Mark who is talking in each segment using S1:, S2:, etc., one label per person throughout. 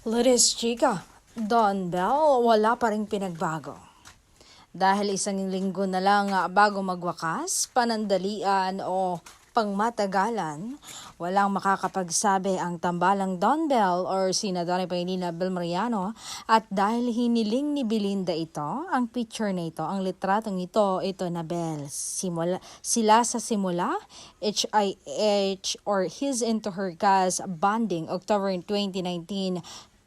S1: Liris Chica, Don Bell, wala pa ring pinagbago. Dahil isang linggo na lang bago magwakas, panandalian o pangmatagalan, walang makakapagsabi ang tambalang Don Bell or sina Donnie Painina Belmariano at dahil hiniling ni Belinda ito, ang picture na ito, ang litratong ito na Bell. Sila sa simula, HIH or His Into Her Gas bonding October 2019,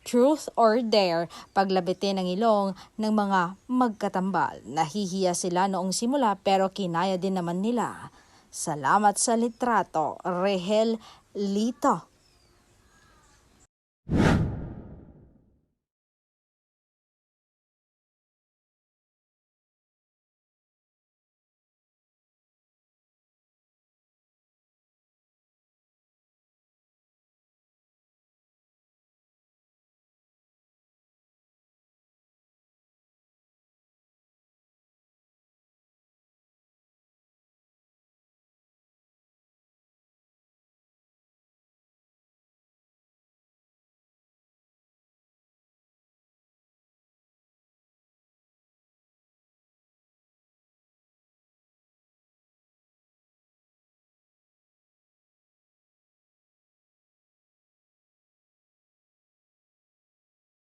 S1: Truth or Dare, paglabitin ng ilong ng mga magkatambal. Nahihiya sila noong simula pero kinaya din naman nila. Salamat sa litrato, Rehel Lito.